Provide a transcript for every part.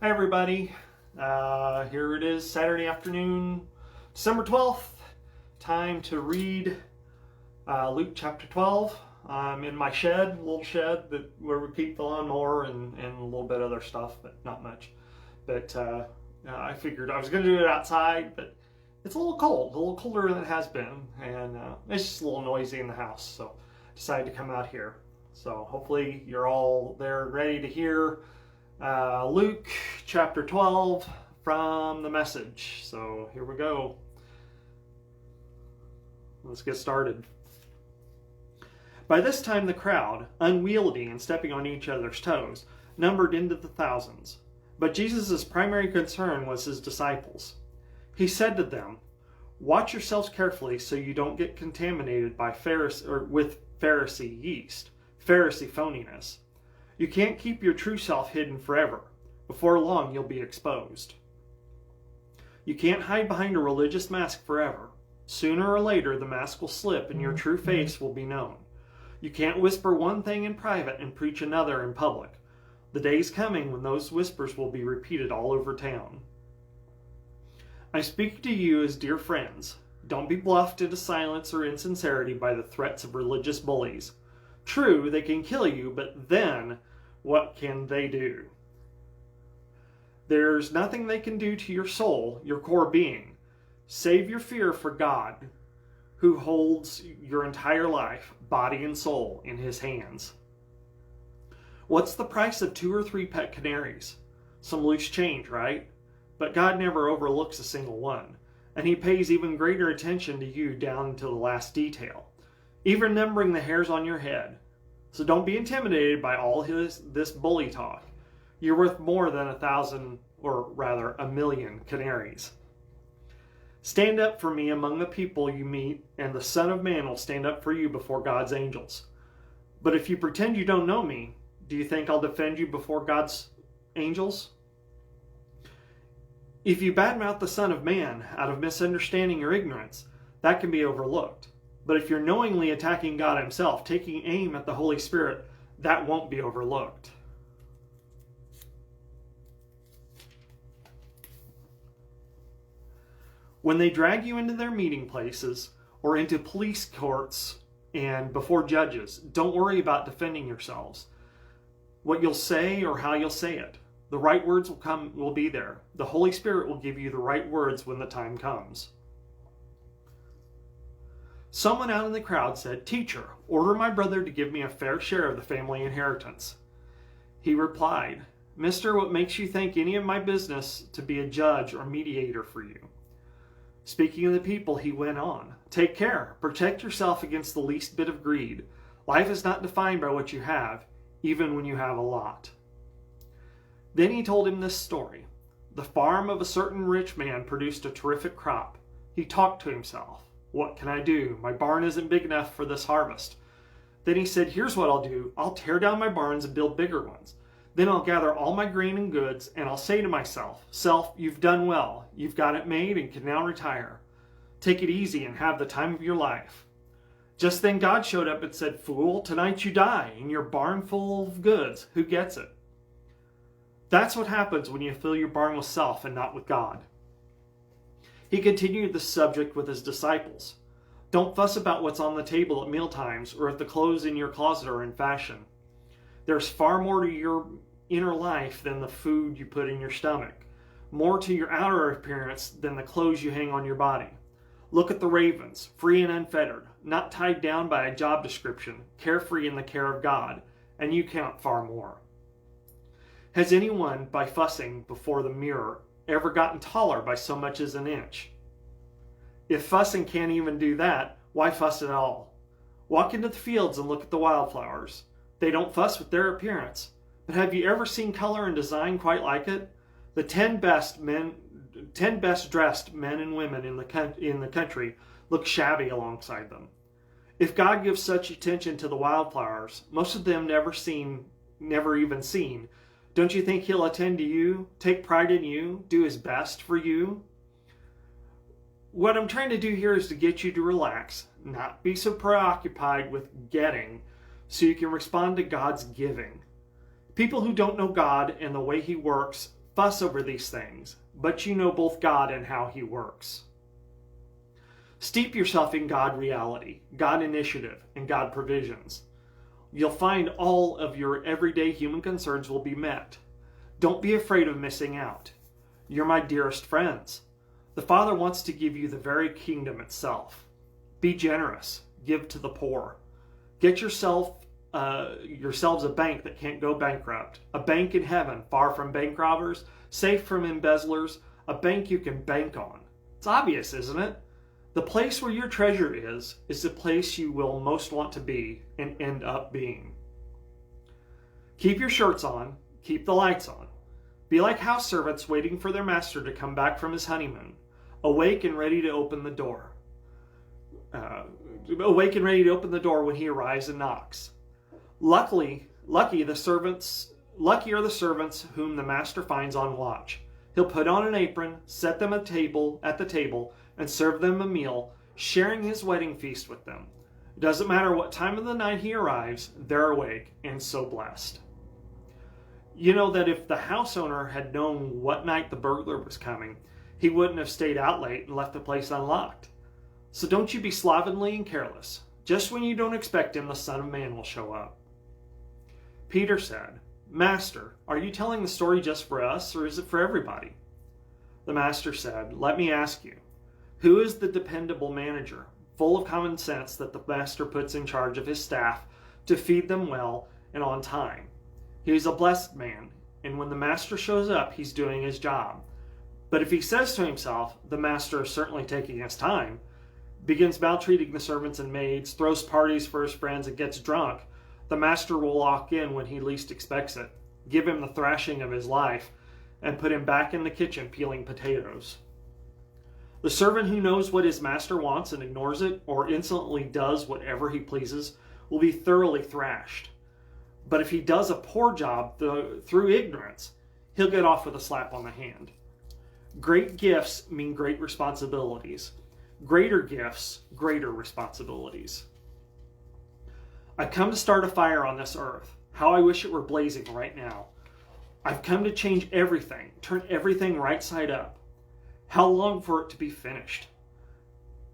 Hi everybody, here it is Saturday afternoon, December 12th, time to read Luke chapter 12. I'm in my shed, little shed where we keep the lawnmower and a little bit of other stuff, but not much. But I figured I was going to do it outside, but it's a little cold, a little colder than it has been, and it's just a little noisy in the house, so decided to come out here. So hopefully you're all there ready to hear Luke chapter 12 from the Message. So here we go. Let's get started. By this time the crowd, unwieldy and stepping on each other's toes, numbered into the thousands. But Jesus' primary concern was his disciples. He said to them, "Watch yourselves carefully so you don't get contaminated by with Pharisee yeast, Pharisee phoniness. You can't keep your true self hidden forever. Before long, you'll be exposed. You can't hide behind a religious mask forever. Sooner or later, the mask will slip and your true face will be known. You can't whisper one thing in private and preach another in public. The day's coming when those whispers will be repeated all over town. I speak to you as dear friends. Don't be bluffed into silence or insincerity by the threats of religious bullies. True, they can kill you, but then what can they do? There's nothing they can do to your soul, your core being. Save your fear for God, who holds your entire life, body and soul, in his hands. What's the price of 2 or 3 pet canaries? Some loose change, right? But God never overlooks a single one, and he pays even greater attention to you down to the last detail, even numbering the hairs on your head. So don't be intimidated by all this bully talk. You're worth more than 1,000, or rather 1,000,000 canaries. Stand up for me among the people you meet, and the Son of Man will stand up for you before God's angels. But if you pretend you don't know me, do you think I'll defend you before God's angels? If you badmouth the Son of Man out of misunderstanding or ignorance, that can be overlooked. But if you're knowingly attacking God himself, taking aim at the Holy Spirit, that won't be overlooked. When they drag you into their meeting places or into police courts and before judges, don't worry about defending yourselves. What you'll say or how you'll say it. The right words will be there. The Holy Spirit will give you the right words when the time comes. Someone out in the crowd said, "Teacher, order my brother to give me a fair share of the family inheritance." He replied, "Mister, what makes you think any of my business to be a judge or mediator for you?" Speaking of the people, he went on, "Take care, protect yourself against the least bit of greed. Life is not defined by what you have, even when you have a lot." Then he told him this story. The farm of a certain rich man produced a terrific crop. He talked to himself. "What can I do? My barn isn't big enough for this harvest." Then he said, "Here's what I'll do. I'll tear down my barns and build bigger ones. Then I'll gather all my grain and goods, and I'll say to myself, 'Self, you've done well. You've got it made and can now retire. Take it easy and have the time of your life.' Just then God showed up and said, 'Fool, tonight you die, and your barn full of goods. Who gets it?' That's what happens when you fill your barn with self and not with God." He continued the subject with his disciples. Don't fuss about what's on the table at mealtimes or if the clothes in your closet are in fashion. There's far more to your inner life than the food you put in your stomach, more to your outer appearance than the clothes you hang on your body. Look at the ravens, free and unfettered, not tied down by a job description, carefree in the care of God, and you count far more. Has anyone, by fussing before the mirror, ever gotten taller by so much as an inch? If fussing can't even do that, why fuss at all? Walk into the fields and look at the wildflowers. They don't fuss with their appearance. But have you ever seen color and design quite like it? The 10 best dressed men and women in the country look shabby alongside them. If God gives such attention to the wildflowers, most of them never even seen, don't you think he'll attend to you, take pride in you, do his best for you? What I'm trying to do here is to get you to relax, not be so preoccupied with getting, so you can respond to God's giving. People who don't know God and the way he works fuss over these things, but you know both God and how he works. Steep yourself in God reality, God initiative, and God provisions. You'll find all of your everyday human concerns will be met. Don't be afraid of missing out. You're my dearest friends. The Father wants to give you the very kingdom itself. Be generous. Give to the poor. Get yourselves a bank that can't go bankrupt. A bank in heaven, far from bank robbers, safe from embezzlers, a bank you can bank on. It's obvious, isn't it? The place where your treasure is the place you will most want to be and end up being. Keep your shirts on. Keep the lights on. Be like house servants waiting for their master to come back from his honeymoon, awake and ready to open the door. Awake and ready to open the door when he arrives and knocks. Lucky are the servants whom the master finds on watch. He'll put on an apron, set them at the table, and serve them a meal, sharing his wedding feast with them. It doesn't matter what time of the night he arrives, they're awake and so blessed. You know that if the house owner had known what night the burglar was coming, he wouldn't have stayed out late and left the place unlocked. So don't you be slovenly and careless. Just when you don't expect him, the Son of Man will show up. Peter said, Master, are you telling the story just for us, or is it for everybody? The Master said, Let me ask you, who is the dependable manager, full of common sense that the Master puts in charge of his staff to feed them well and on time? He is a blessed man, and when the Master shows up, he's doing his job. But if he says to himself, the Master is certainly taking his time, begins maltreating the servants and maids, throws parties for his friends, and gets drunk, the Master will walk in when he least expects it, give him the thrashing of his life, and put him back in the kitchen peeling potatoes. The servant who knows what his master wants and ignores it, or insolently does whatever he pleases, will be thoroughly thrashed. But if he does a poor job through ignorance, he'll get off with a slap on the hand. Great gifts mean great responsibilities. Greater gifts, greater responsibilities. I've come to start a fire on this earth. How I wish it were blazing right now. I've come to change everything, turn everything right side up. How long for it to be finished?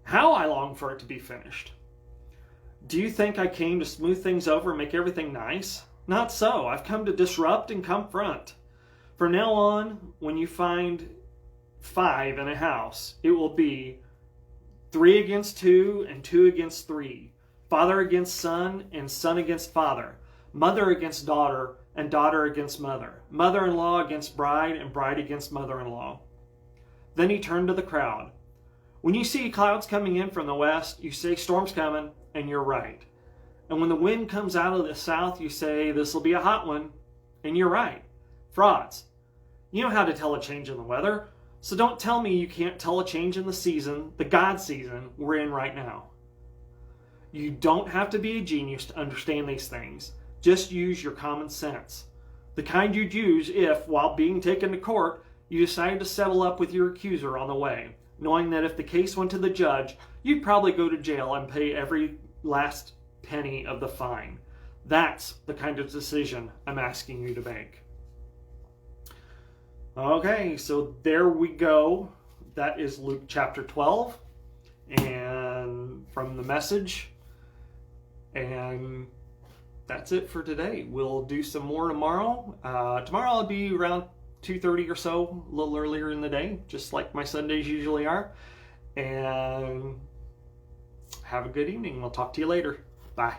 How I long for it to be finished. Do you think I came to smooth things over and make everything nice? Not so. I've come to disrupt and confront. From now on, when you find 5 in a house, it will be 3 against 2 and 2 against 3. Father against son and son against father. Mother against daughter and daughter against mother. Mother-in-law against bride and bride against mother-in-law. Then he turned to the crowd. When you see clouds coming in from the west, you say storm's coming, and you're right. And when the wind comes out of the south, you say this will be a hot one, and you're right. Frauds. You know how to tell a change in the weather, so don't tell me you can't tell a change in the season, the God season we're in right now. You don't have to be a genius to understand these things. Just use your common sense. The kind you'd use if, while being taken to court, you decided to settle up with your accuser on the way, knowing that if the case went to the judge, you'd probably go to jail and pay every last penny of the fine. That's the kind of decision I'm asking you to make. Okay, so there we go. That is Luke chapter 12, and from the Message. And that's it for today. We'll do some more tomorrow. Tomorrow I'll be around 2:30 or so, a little earlier in the day, just like my Sundays usually are. And have a good evening. We'll talk to you later. Bye.